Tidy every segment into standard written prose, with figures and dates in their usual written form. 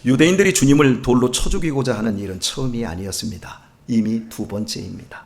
유대인들이 주님을 돌로 쳐 죽이고자 하는 일은 처음이 아니었습니다. 이미 두 번째입니다.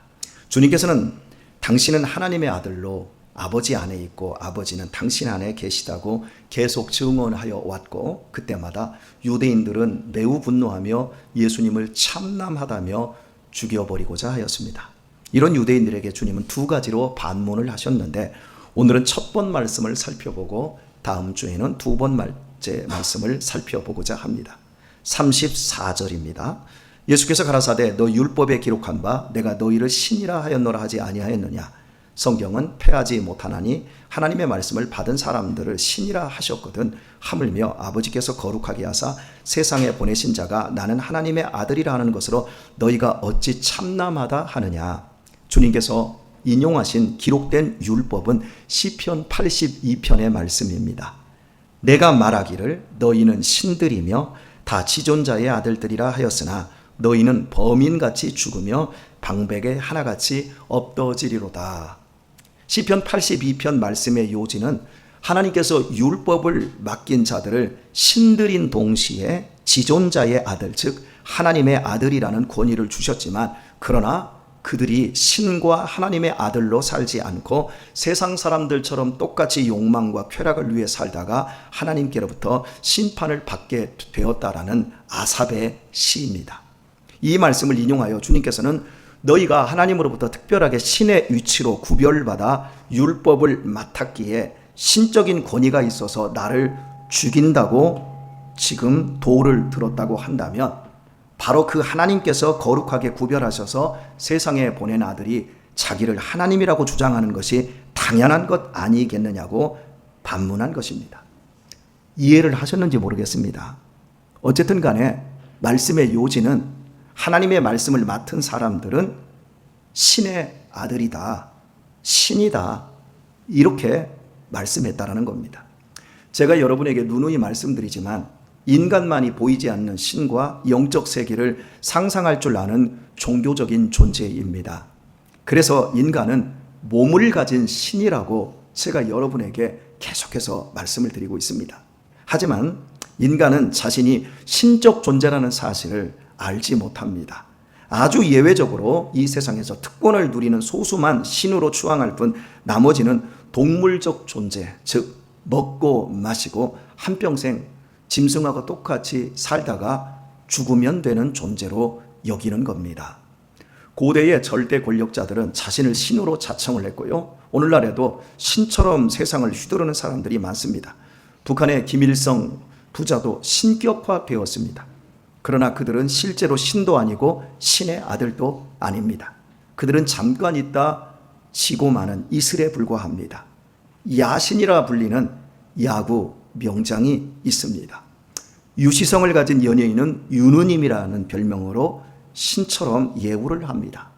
주님께서는 당신은 하나님의 아들로 아버지 안에 있고 아버지는 당신 안에 계시다고 계속 증언하여 왔고, 그때마다 유대인들은 매우 분노하며 예수님을 참남하다며 죽여버리고자 하였습니다. 이런 유대인들에게 주님은 두 가지로 반문을 하셨는데, 오늘은 첫 번 말씀을 살펴보고 다음 주에는 두 번째 말씀을 살펴보고자 합니다. 34절입니다. 예수께서 가라사대 너 율법에 기록한 바 내가 너희를 신이라 하였노라 하지 아니하였느냐. 성경은 패하지 못하나니 하나님의 말씀을 받은 사람들을 신이라 하셨거든 하물며 아버지께서 거룩하게 하사 세상에 보내신 자가 나는 하나님의 아들이라 하는 것으로 너희가 어찌 참남하다 하느냐. 주님께서 인용하신 기록된 율법은 시편 82편의 말씀입니다. 내가 말하기를 너희는 신들이며 다 지존자의 아들들이라 하였으나 너희는 범인같이 죽으며 방백의 하나같이 없어지리로다. 시편 82편 말씀의 요지는 하나님께서 율법을 맡긴 자들을 신들인 동시에 지존자의 아들, 즉 하나님의 아들이라는 권위를 주셨지만, 그러나 그들이 신과 하나님의 아들로 살지 않고 세상 사람들처럼 똑같이 욕망과 쾌락을 위해 살다가 하나님께로부터 심판을 받게 되었다라는 아삽의 시입니다. 이 말씀을 인용하여 주님께서는 너희가 하나님으로부터 특별하게 신의 위치로 구별받아 율법을 맡았기에 신적인 권위가 있어서 나를 죽인다고 지금 도를 들었다고 한다면, 바로 그 하나님께서 거룩하게 구별하셔서 세상에 보낸 아들이 자기를 하나님이라고 주장하는 것이 당연한 것 아니겠느냐고 반문한 것입니다. 이해를 하셨는지 모르겠습니다. 어쨌든 간에 말씀의 요지는 하나님의 말씀을 맡은 사람들은 신의 아들이다, 신이다, 이렇게 말씀했다라는 겁니다. 제가 여러분에게 누누이 말씀드리지만 인간만이 보이지 않는 신과 영적 세계를 상상할 줄 아는 종교적인 존재입니다. 그래서 인간은 몸을 가진 신이라고 제가 여러분에게 계속해서 말씀을 드리고 있습니다. 하지만 인간은 자신이 신적 존재라는 사실을 알지 못합니다. 아주 예외적으로 이 세상에서 특권을 누리는 소수만 신으로 추앙할 뿐 나머지는 동물적 존재, 즉 먹고 마시고 한평생 짐승하고 똑같이 살다가 죽으면 되는 존재로 여기는 겁니다. 고대의 절대 권력자들은 자신을 신으로 자청을 했고요. 오늘날에도 신처럼 세상을 휘두르는 사람들이 많습니다. 북한의 김일성 부자도 신격화되었습니다. 그러나 그들은 실제로 신도 아니고 신의 아들도 아닙니다. 그들은 잠깐 있다 지고 마는 이슬에 불과합니다. 야신이라 불리는 야구 명장이 있습니다. 유시성을 가진 연예인은 윤우님이라는 별명으로 신처럼 예우를 합니다.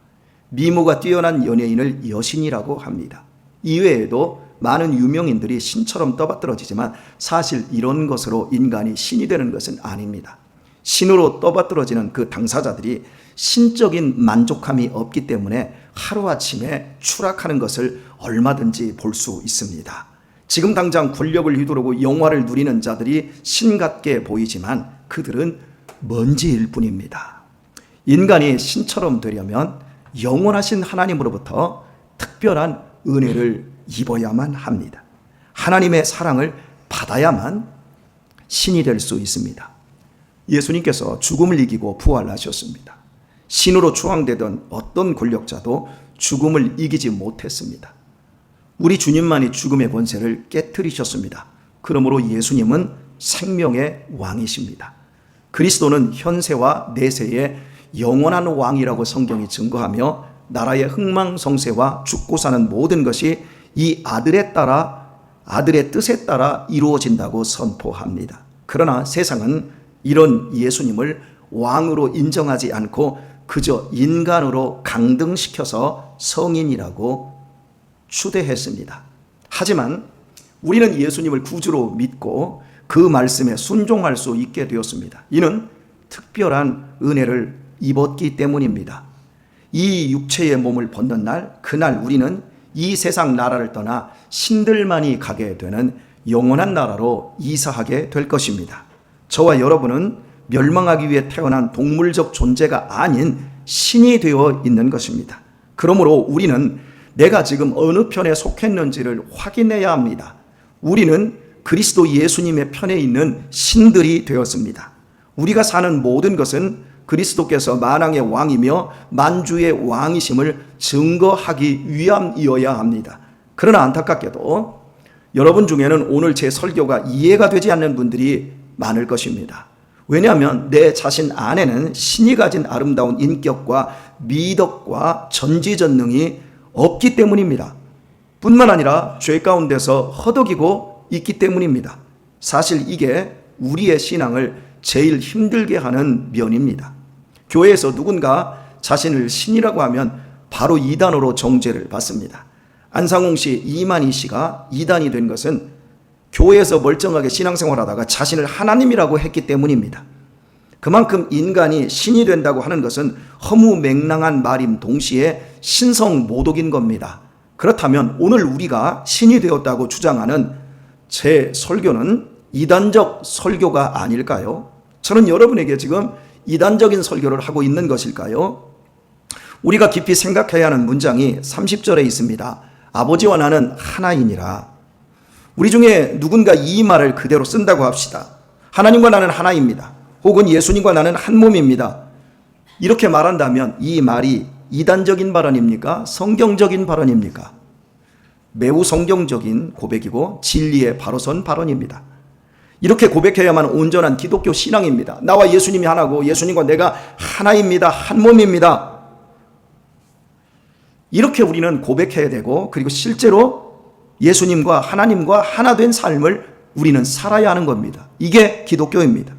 미모가 뛰어난 연예인을 여신이라고 합니다. 이외에도 많은 유명인들이 신처럼 떠받들어지지만 사실 이런 것으로 인간이 신이 되는 것은 아닙니다. 신으로 떠받들어지는 그 당사자들이 신적인 만족함이 없기 때문에 하루아침에 추락하는 것을 얼마든지 볼 수 있습니다. 지금 당장 권력을 휘두르고 영화를 누리는 자들이 신 같게 보이지만 그들은 먼지일 뿐입니다. 인간이 신처럼 되려면 영원하신 하나님으로부터 특별한 은혜를 입어야만 합니다. 하나님의 사랑을 받아야만 신이 될 수 있습니다. 예수님께서 죽음을 이기고 부활하셨습니다. 신으로 추앙되던 어떤 권력자도 죽음을 이기지 못했습니다. 우리 주님만이 죽음의 권세를 깨트리셨습니다. 그러므로 예수님은 생명의 왕이십니다. 그리스도는 현세와 내세의 영원한 왕이라고 성경이 증거하며 나라의 흥망성쇠와 죽고 사는 모든 것이 이 아들의 뜻에 따라 이루어진다고 선포합니다. 그러나 세상은 이런 예수님을 왕으로 인정하지 않고 그저 인간으로 강등시켜서 성인이라고 추대했습니다. 하지만 우리는 예수님을 구주로 믿고 그 말씀에 순종할 수 있게 되었습니다. 이는 특별한 은혜를 입었기 때문입니다. 이 육체의 몸을 벗는 날, 그날 우리는 이 세상 나라를 떠나 신들만이 가게 되는 영원한 나라로 이사하게 될 것입니다. 저와 여러분은 멸망하기 위해 태어난 동물적 존재가 아닌 신이 되어 있는 것입니다. 그러므로 우리는 내가 지금 어느 편에 속했는지를 확인해야 합니다. 우리는 그리스도 예수님의 편에 있는 신들이 되었습니다. 우리가 사는 모든 것은 그리스도께서 만왕의 왕이며 만주의 왕이심을 증거하기 위함이어야 합니다. 그러나 안타깝게도 여러분 중에는 오늘 제 설교가 이해가 되지 않는 분들이 많을 것입니다. 왜냐하면 내 자신 안에는 신이 가진 아름다운 인격과 미덕과 전지전능이 없기 때문입니다. 뿐만 아니라 죄 가운데서 허덕이고 있기 때문입니다. 사실 이게 우리의 신앙을 제일 힘들게 하는 면입니다. 교회에서 누군가 자신을 신이라고 하면 바로 이단으로 정죄를 받습니다. 안상홍 씨, 이만희 씨가 이단이 된 것은 교회에서 멀쩡하게 신앙생활하다가 자신을 하나님이라고 했기 때문입니다. 그만큼 인간이 신이 된다고 하는 것은 허무맹랑한 말임 동시에 신성모독인 겁니다. 그렇다면 오늘 우리가 신이 되었다고 주장하는 제 설교는 이단적 설교가 아닐까요? 저는 여러분에게 지금 이단적인 설교를 하고 있는 것일까요? 우리가 깊이 생각해야 하는 문장이 30절에 있습니다. 아버지와 나는 하나이니라. 우리 중에 누군가 이 말을 그대로 쓴다고 합시다. 하나님과 나는 하나입니다. 혹은 예수님과 나는 한 몸입니다. 이렇게 말한다면 이 말이 이단적인 발언입니까? 성경적인 발언입니까? 매우 성경적인 고백이고 진리에 바로 선 발언입니다. 이렇게 고백해야만 온전한 기독교 신앙입니다. 나와 예수님이 하나고 예수님과 내가 하나입니다. 한 몸입니다. 이렇게 우리는 고백해야 되고, 그리고 실제로 예수님과 하나님과 하나 된 삶을 우리는 살아야 하는 겁니다. 이게 기독교입니다.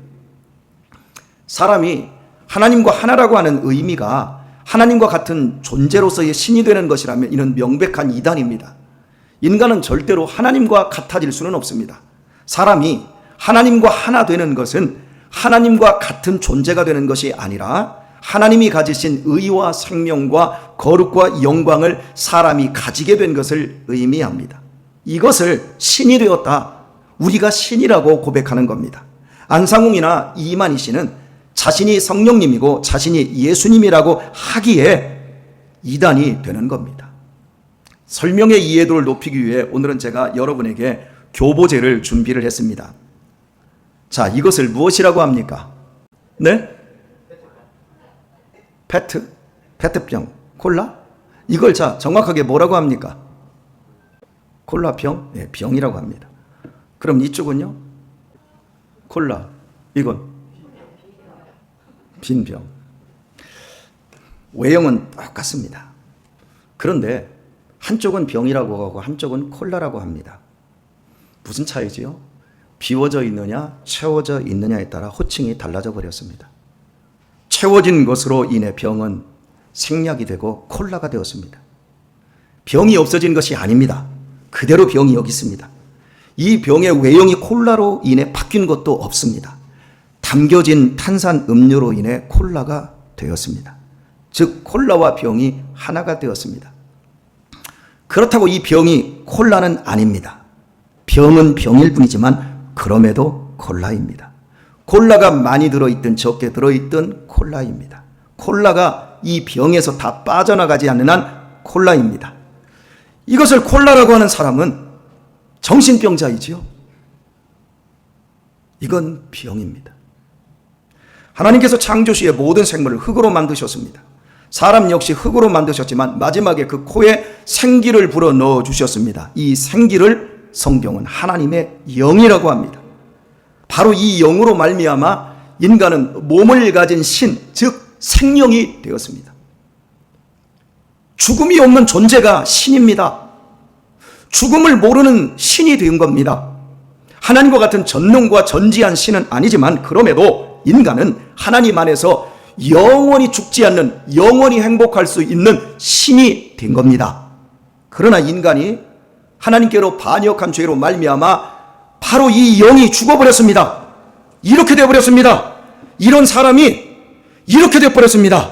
사람이 하나님과 하나라고 하는 의미가 하나님과 같은 존재로서의 신이 되는 것이라면 이는 명백한 이단입니다. 인간은 절대로 하나님과 같아질 수는 없습니다. 사람이 하나님과 하나 되는 것은 하나님과 같은 존재가 되는 것이 아니라 하나님이 가지신 의와 생명과 거룩과 영광을 사람이 가지게 된 것을 의미합니다. 이것을 신이 되었다, 우리가 신이라고 고백하는 겁니다. 안상홍이나 이만희 씨는 자신이 성령님이고 자신이 예수님이라고 하기에 이단이 되는 겁니다. 설명의 이해도를 높이기 위해 오늘은 제가 여러분에게 교보제를 준비를 했습니다. 자, 이것을 무엇이라고 합니까? 네? 페트병, 콜라? 이걸 자, 정확하게 뭐라고 합니까? 콜라병? 네, 병이라고 합니다. 그럼 이쪽은요? 콜라. 이건 빈병. 외형은 똑같습니다. 그런데 한쪽은 병이라고 하고 한쪽은 콜라라고 합니다. 무슨 차이지요? 비워져 있느냐, 채워져 있느냐에 따라 호칭이 달라져 버렸습니다. 채워진 것으로 인해 병은 생략이 되고 콜라가 되었습니다. 병이 없어진 것이 아닙니다. 그대로 병이 여기 있습니다. 이 병의 외형이 콜라로 인해 바뀐 것도 없습니다. 담겨진 탄산 음료로 인해 콜라가 되었습니다. 즉 콜라와 병이 하나가 되었습니다. 그렇다고 이 병이 콜라는 아닙니다. 병은 병일 뿐이지만 그럼에도 콜라입니다. 콜라가 많이 들어있든 적게 들어있든 콜라입니다. 콜라가 이 병에서 다 빠져나가지 않는 한 콜라입니다. 이것을 콜라라고 하는 사람은 정신병자이지요. 이건 병입니다. 하나님께서 창조시에 모든 생물을 흙으로 만드셨습니다. 사람 역시 흙으로 만드셨지만 마지막에 그 코에 생기를 불어 넣어 주셨습니다. 이 생기를 성경은 하나님의 영이라고 합니다. 바로 이 영으로 말미암아 인간은 몸을 가진 신, 즉 생명이 되었습니다. 죽음이 없는 존재가 신입니다. 죽음을 모르는 신이 된 겁니다. 하나님과 같은 전능과 전지한 신은 아니지만 그럼에도 인간은 하나님 안에서 영원히 죽지 않는, 영원히 행복할 수 있는 신이 된 겁니다. 그러나 인간이 하나님께로 반역한 죄로 말미암아 바로 이 영이 죽어버렸습니다. 이렇게 되어버렸습니다. 이런 사람이 이렇게 되어버렸습니다.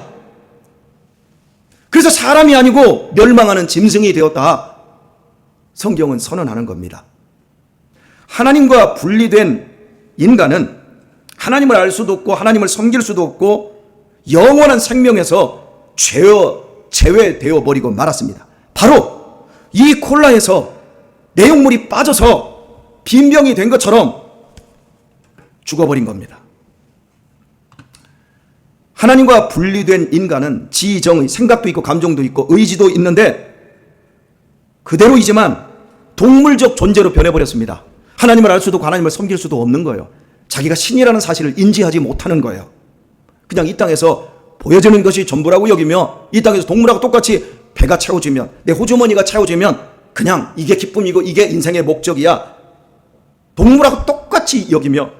그래서 사람이 아니고 멸망하는 짐승이 되었다. 성경은 선언하는 겁니다. 하나님과 분리된 인간은 하나님을 알 수도 없고 하나님을 섬길 수도 없고 영원한 생명에서 제외되어 버리고 말았습니다. 바로 이 콜라에서 내용물이 빠져서 빈병이 된 것처럼 죽어버린 겁니다. 하나님과 분리된 인간은 지정의 생각도 있고 감정도 있고 의지도 있는데 그대로이지만 동물적 존재로 변해버렸습니다. 하나님을 알 수도 없고 하나님을 섬길 수도 없는 거예요. 자기가 신이라는 사실을 인지하지 못하는 거예요. 그냥 이 땅에서 보여지는 것이 전부라고 여기며 이 땅에서 동물하고 똑같이 배가 채워지면 내 호주머니가 채워지면 그냥 이게 기쁨이고 이게 인생의 목적이야. 동물하고 똑같이 여기며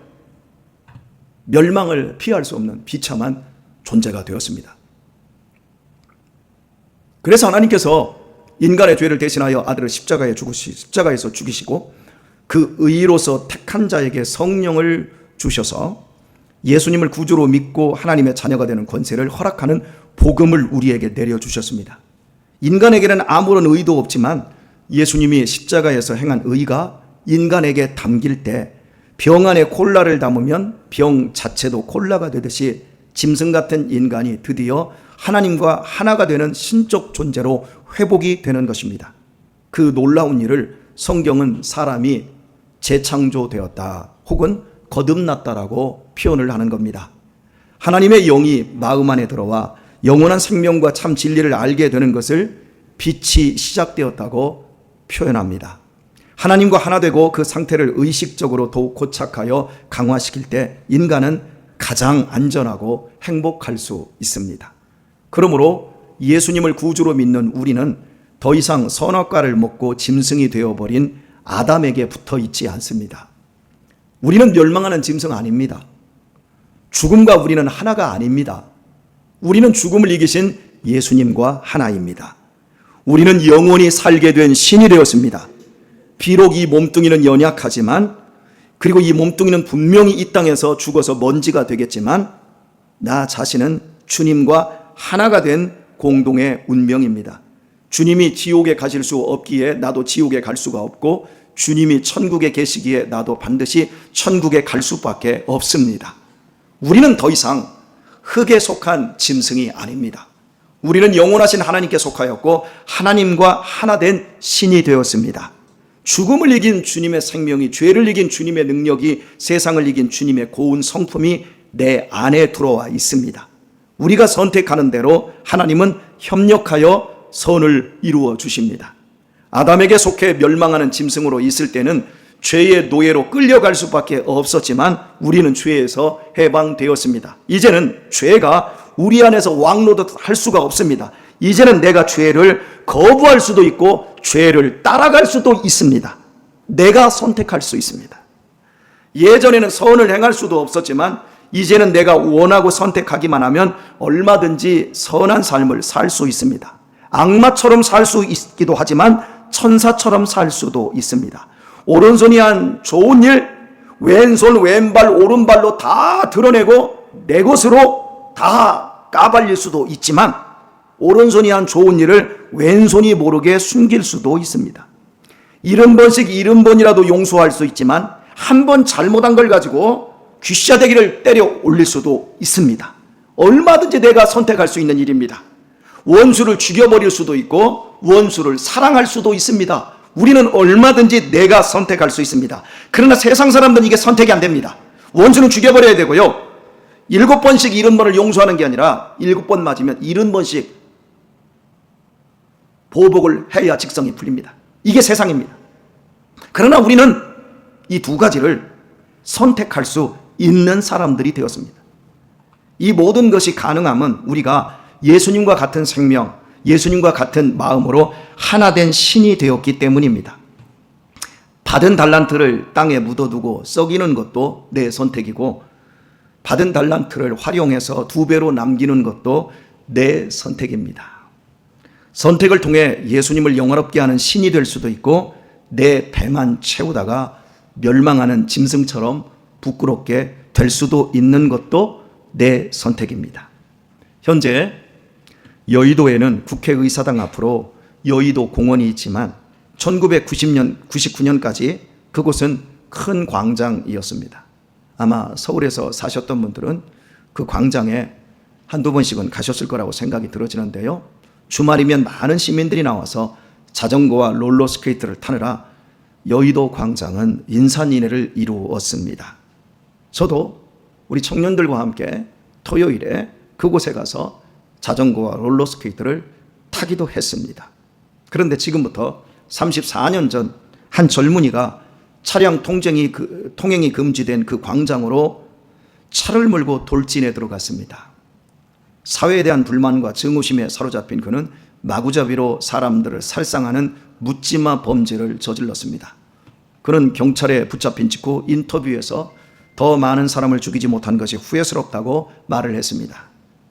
멸망을 피할 수 없는 비참한 존재가 되었습니다. 그래서 하나님께서 인간의 죄를 대신하여 아들을 십자가에서 죽이시고 그 의로서 택한 자에게 성령을 주셔서 예수님을 구주로 믿고 하나님의 자녀가 되는 권세를 허락하는 복음을 우리에게 내려주셨습니다. 인간에게는 아무런 의도 없지만 예수님이 십자가에서 행한 의가 인간에게 담길 때 병 안에 콜라를 담으면 병 자체도 콜라가 되듯이 짐승 같은 인간이 드디어 하나님과 하나가 되는 신적 존재로 회복이 되는 것입니다. 그 놀라운 일을 성경은 사람이 재창조되었다 혹은 거듭났다라고 표현을 하는 겁니다. 하나님의 영이 마음 안에 들어와 영원한 생명과 참 진리를 알게 되는 것을 빛이 시작되었다고 표현합니다. 하나님과 하나 되고 그 상태를 의식적으로 더욱 고착하여 강화시킬 때 인간은 가장 안전하고 행복할 수 있습니다. 그러므로 예수님을 구주로 믿는 우리는 더 이상 선악과를 먹고 짐승이 되어버린 아담에게 붙어 있지 않습니다. 우리는 멸망하는 짐승 아닙니다. 죽음과 우리는 하나가 아닙니다. 우리는 죽음을 이기신 예수님과 하나입니다. 우리는 영원히 살게 된 신이 되었습니다. 비록 이 몸뚱이는 연약하지만 그리고 이 몸뚱이는 분명히 이 땅에서 죽어서 먼지가 되겠지만 나 자신은 주님과 하나가 된 공동의 운명입니다. 주님이 지옥에 가실 수 없기에 나도 지옥에 갈 수가 없고 주님이 천국에 계시기에 나도 반드시 천국에 갈 수밖에 없습니다. 우리는 더 이상 흙에 속한 짐승이 아닙니다. 우리는 영원하신 하나님께 속하였고 하나님과 하나 된 신이 되었습니다. 죽음을 이긴 주님의 생명이, 죄를 이긴 주님의 능력이, 세상을 이긴 주님의 고운 성품이 내 안에 들어와 있습니다. 우리가 선택하는 대로 하나님은 협력하여 선을 이루어 주십니다. 아담에게 속해 멸망하는 짐승으로 있을 때는 죄의 노예로 끌려갈 수밖에 없었지만 우리는 죄에서 해방되었습니다. 이제는 죄가 우리 안에서 왕노릇할 수가 없습니다. 이제는 내가 죄를 거부할 수도 있고 죄를 따라갈 수도 있습니다. 내가 선택할 수 있습니다. 예전에는 선을 행할 수도 없었지만 이제는 내가 원하고 선택하기만 하면 얼마든지 선한 삶을 살 수 있습니다. 악마처럼 살 수 있기도 하지만 천사처럼 살 수도 있습니다. 오른손이 한 좋은 일, 왼손, 왼발, 오른발로 다 드러내고 내 것으로 다 까발릴 수도 있지만 오른손이 한 좋은 일을 왼손이 모르게 숨길 수도 있습니다. 70번씩 70번이라도 용서할 수 있지만 한 번 잘못한 걸 가지고 귀싸대기를 때려 올릴 수도 있습니다. 얼마든지 내가 선택할 수 있는 일입니다. 원수를 죽여버릴 수도 있고 원수를 사랑할 수도 있습니다. 우리는 얼마든지 내가 선택할 수 있습니다. 그러나 세상 사람들은 이게 선택이 안 됩니다. 원수는 죽여버려야 되고요. 7번씩 70번을 용서하는 게 아니라 7번 맞으면 70번씩 보복을 해야 직성이 풀립니다. 이게 세상입니다. 그러나 우리는 이 두 가지를 선택할 수 있는 사람들이 되었습니다. 이 모든 것이 가능함은 우리가 예수님과 같은 생명, 예수님과 같은 마음으로 하나 된 신이 되었기 때문입니다. 받은 달란트를 땅에 묻어두고 썩이는 것도 내 선택이고 받은 달란트를 활용해서 2배로 남기는 것도 내 선택입니다. 선택을 통해 예수님을 영화롭게 하는 신이 될 수도 있고 내 배만 채우다가 멸망하는 짐승처럼 부끄럽게 될 수도 있는 것도 내 선택입니다. 현재 여의도에는 국회의사당 앞으로 여의도 공원이 있지만 1999년까지 그곳은 큰 광장이었습니다. 아마 서울에서 사셨던 분들은 그 광장에 한두 번씩은 가셨을 거라고 생각이 들어지는데요. 주말이면 많은 시민들이 나와서 자전거와 롤러스케이트를 타느라 여의도 광장은 인산인해를 이루었습니다. 저도 우리 청년들과 함께 토요일에 그곳에 가서 자전거와 롤러스케이트를 타기도 했습니다. 그런데 지금부터 34년 전 한 젊은이가 차량 통행이 금지된 그 광장으로 차를 몰고 돌진해 들어갔습니다. 사회에 대한 불만과 증오심에 사로잡힌 그는 마구잡이로 사람들을 살상하는 묻지마 범죄를 저질렀습니다. 그는 경찰에 붙잡힌 직후 인터뷰에서 더 많은 사람을 죽이지 못한 것이 후회스럽다고 말을 했습니다.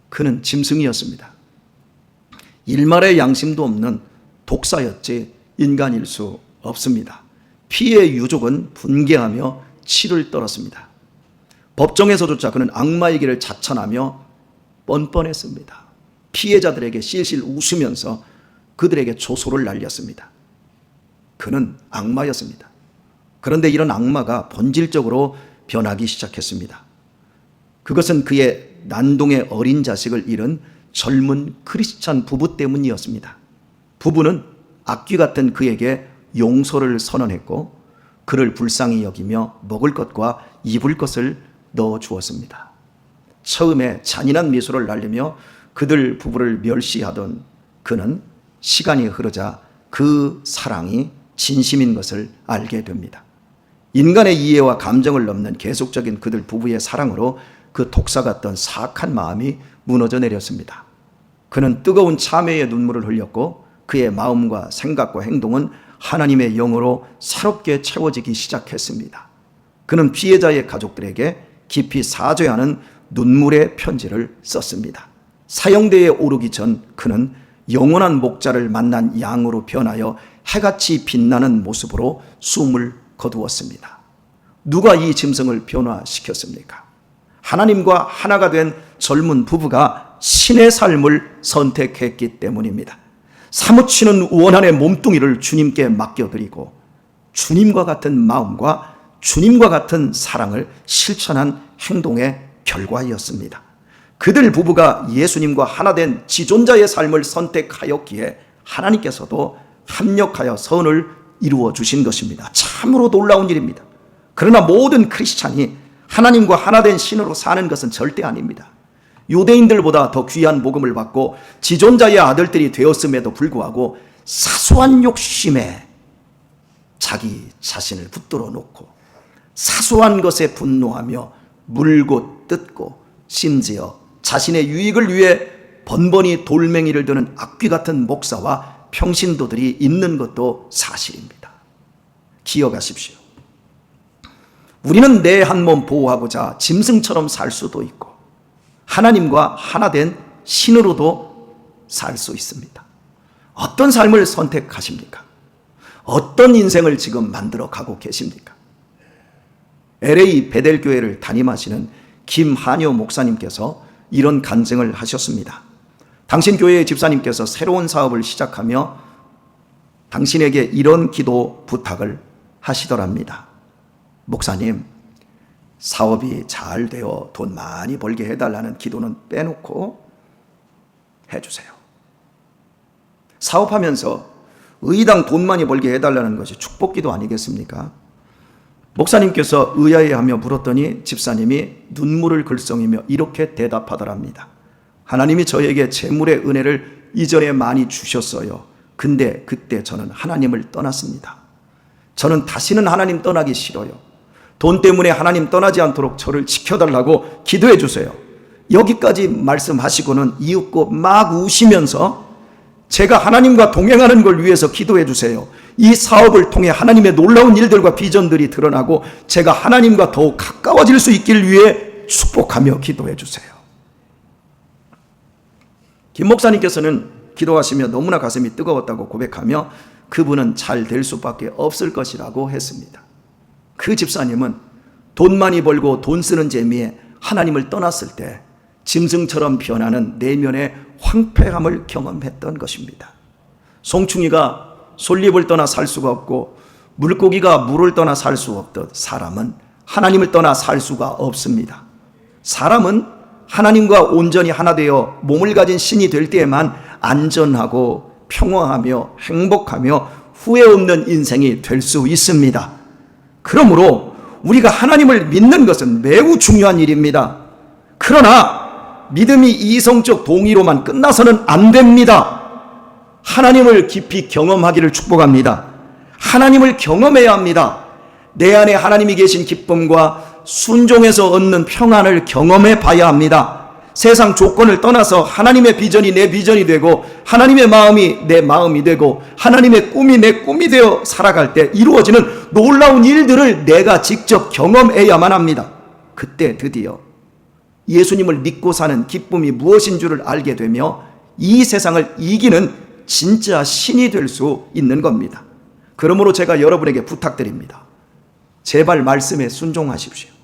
그는 짐승이었습니다. 일말의 양심도 없는 독사였지 인간일 수 없습니다. 피해 유족은 분개하며 치를 떨었습니다. 법정에서조차 그는 악마의 길을 자천하며 뻔뻔했습니다. 피해자들에게 실실 웃으면서 그들에게 조소를 날렸습니다. 그는 악마였습니다. 그런데 이런 악마가 본질적으로 변하기 시작했습니다. 그것은 그의 난동의 어린 자식을 잃은 젊은 크리스찬 부부 때문이었습니다. 부부는 악귀 같은 그에게 용서를 선언했고 그를 불쌍히 여기며 먹을 것과 입을 것을 넣어 주었습니다. 처음에 잔인한 미소를 날리며 그들 부부를 멸시하던 그는 시간이 흐르자 그 사랑이 진심인 것을 알게 됩니다. 인간의 이해와 감정을 넘는 계속적인 그들 부부의 사랑으로 그 독사 같던 사악한 마음이 무너져 내렸습니다. 그는 뜨거운 참회의 눈물을 흘렸고 그의 마음과 생각과 행동은 하나님의 영으로 새롭게 채워지기 시작했습니다. 그는 피해자의 가족들에게 깊이 사죄하는 눈물의 편지를 썼습니다. 사형대에 오르기 전 그는 영원한 목자를 만난 양으로 변하여 해같이 빛나는 모습으로 숨을 거두었습니다. 누가 이 짐승을 변화시켰습니까? 하나님과 하나가 된 젊은 부부가 신의 삶을 선택했기 때문입니다. 사무치는 원한의 몸뚱이를 주님께 맡겨드리고 주님과 같은 마음과 주님과 같은 사랑을 실천한 행동의 결과였습니다. 그들 부부가 예수님과 하나 된 지존자의 삶을 선택하였기에 하나님께서도 합력하여 선을 이루어 주신 것입니다. 참으로 놀라운 일입니다. 그러나 모든 크리스찬이 하나님과 하나 된 신으로 사는 것은 절대 아닙니다. 유대인들보다 더 귀한 복음을 받고 지존자의 아들들이 되었음에도 불구하고 사소한 욕심에 자기 자신을 붙들어 놓고 사소한 것에 분노하며 물고 뜯고 심지어 자신의 유익을 위해 번번이 돌멩이를 드는 악귀 같은 목사와 평신도들이 있는 것도 사실입니다. 기억하십시오. 우리는 내 한 몸 보호하고자 짐승처럼 살 수도 있고 하나님과 하나 된 신으로도 살 수 있습니다. 어떤 삶을 선택하십니까? 어떤 인생을 지금 만들어 가고 계십니까? LA 베델교회를 담임하시는 김한효 목사님께서 이런 간증을 하셨습니다. 당신 교회의 집사님께서 새로운 사업을 시작하며 당신에게 이런 기도 부탁을 하시더랍니다. 목사님, 사업이 잘 되어 돈 많이 벌게 해달라는 기도는 빼놓고 해주세요. 사업하면서 의당 돈 많이 벌게 해달라는 것이 축복기도 아니겠습니까? 목사님께서 의아해하며 물었더니 집사님이 눈물을 글썽이며 이렇게 대답하더랍니다. 하나님이 저에게 재물의 은혜를 이전에 많이 주셨어요. 근데 그때 저는 하나님을 떠났습니다. 저는 다시는 하나님 떠나기 싫어요. 돈 때문에 하나님 떠나지 않도록 저를 지켜달라고 기도해 주세요. 여기까지 말씀하시고는 이윽고 막 우시면서 제가 하나님과 동행하는 걸 위해서 기도해 주세요. 이 사업을 통해 하나님의 놀라운 일들과 비전들이 드러나고 제가 하나님과 더욱 가까워질 수 있길 위해 축복하며 기도해 주세요. 김 목사님께서는 기도하시며 너무나 가슴이 뜨거웠다고 고백하며 그분은 잘 될 수밖에 없을 것이라고 했습니다. 그 집사님은 돈 많이 벌고 돈 쓰는 재미에 하나님을 떠났을 때 짐승처럼 변하는 내면의 황폐함을 경험했던 것입니다. 송충이가 솔잎을 떠나 살 수가 없고 물고기가 물을 떠나 살 수 없듯 사람은 하나님을 떠나 살 수가 없습니다. 사람은 하나님과 온전히 하나 되어 몸을 가진 신이 될 때에만 안전하고 평화하며 행복하며 후회 없는 인생이 될 수 있습니다. 그러므로 우리가 하나님을 믿는 것은 매우 중요한 일입니다. 그러나 믿음이 이성적 동의로만 끝나서는 안 됩니다. 하나님을 깊이 경험하기를 축복합니다. 하나님을 경험해야 합니다. 내 안에 하나님이 계신 기쁨과 순종에서 얻는 평안을 경험해 봐야 합니다. 세상 조건을 떠나서 하나님의 비전이 내 비전이 되고 하나님의 마음이 내 마음이 되고 하나님의 꿈이 내 꿈이 되어 살아갈 때 이루어지는 놀라운 일들을 내가 직접 경험해야만 합니다. 그때 드디어 예수님을 믿고 사는 기쁨이 무엇인 줄을 알게 되며 이 세상을 이기는 진짜 신이 될 수 있는 겁니다. 그러므로 제가 여러분에게 부탁드립니다. 제발 말씀에 순종하십시오.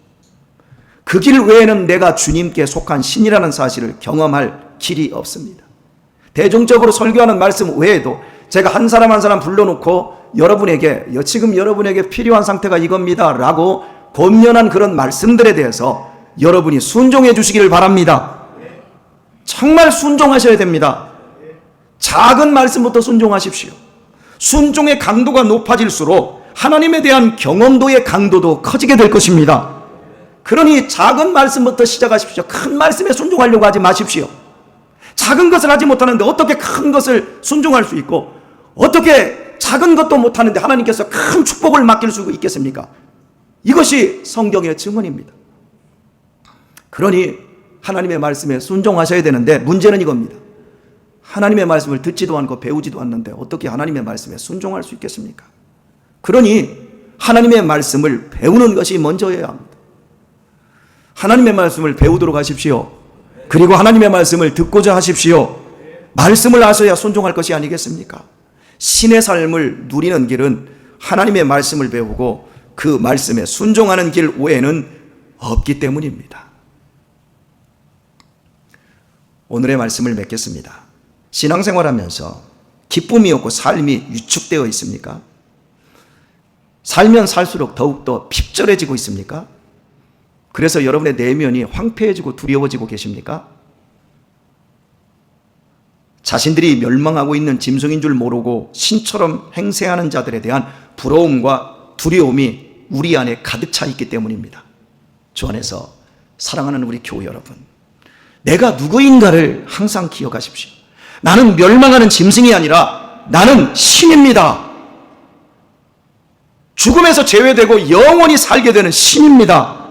그 길 외에는 내가 주님께 속한 신이라는 사실을 경험할 길이 없습니다. 대중적으로 설교하는 말씀 외에도 제가 한 사람 한 사람 불러놓고 여러분에게 지금 여러분에게 필요한 상태가 이겁니다 라고 권면한 그런 말씀들에 대해서 여러분이 순종해 주시기를 바랍니다. 정말 순종하셔야 됩니다. 작은 말씀부터 순종하십시오. 순종의 강도가 높아질수록 하나님에 대한 경험도의 강도도 커지게 될 것입니다. 그러니 작은 말씀부터 시작하십시오. 큰 말씀에 순종하려고 하지 마십시오. 작은 것을 하지 못하는데 어떻게 큰 것을 순종할 수 있고 어떻게 작은 것도 못하는데 하나님께서 큰 축복을 맡길 수 있겠습니까? 이것이 성경의 증언입니다. 그러니 하나님의 말씀에 순종하셔야 되는데 문제는 이겁니다. 하나님의 말씀을 듣지도 않고 배우지도 않는데 어떻게 하나님의 말씀에 순종할 수 있겠습니까? 그러니 하나님의 말씀을 배우는 것이 먼저여야 합니다. 하나님의 말씀을 배우도록 하십시오. 그리고 하나님의 말씀을 듣고자 하십시오. 말씀을 아셔야 순종할 것이 아니겠습니까? 신의 삶을 누리는 길은 하나님의 말씀을 배우고 그 말씀에 순종하는 길 외에는 없기 때문입니다. 오늘의 말씀을 맺겠습니다. 신앙생활하면서 기쁨이 없고 삶이 위축되어 있습니까? 살면 살수록 더욱더 핍절해지고 있습니까? 그래서 여러분의 내면이 황폐해지고 두려워지고 계십니까? 자신들이 멸망하고 있는 짐승인 줄 모르고 신처럼 행세하는 자들에 대한 부러움과 두려움이 우리 안에 가득 차 있기 때문입니다. 주 안에서 사랑하는 우리 교우 여러분, 내가 누구인가를 항상 기억하십시오. 나는 멸망하는 짐승이 아니라 나는 신입니다. 죽음에서 제외되고 영원히 살게 되는 신입니다.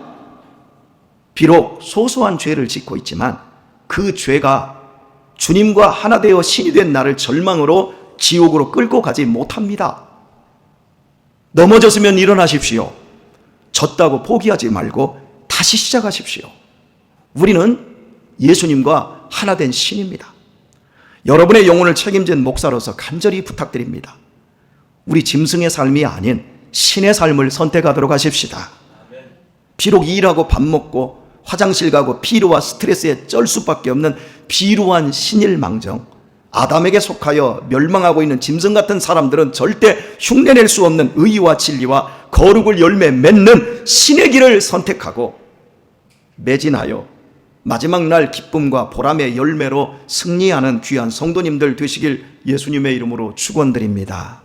비록 소소한 죄를 짓고 있지만 그 죄가 주님과 하나 되어 신이 된 나를 절망으로 지옥으로 끌고 가지 못합니다. 넘어졌으면 일어나십시오. 졌다고 포기하지 말고 다시 시작하십시오. 우리는 예수님과 하나 된 신입니다. 여러분의 영혼을 책임진 목사로서 간절히 부탁드립니다. 우리 짐승의 삶이 아닌 신의 삶을 선택하도록 하십시다. 비록 일하고 밥 먹고 화장실 가고 피로와 스트레스에 쩔 수밖에 없는 비루한 신일망정, 아담에게 속하여 멸망하고 있는 짐승 같은 사람들은 절대 흉내낼 수 없는 의와 진리와 거룩을 열매 맺는 신의 길을 선택하고 매진하여 마지막 날 기쁨과 보람의 열매로 승리하는 귀한 성도님들 되시길 예수님의 이름으로 축원드립니다.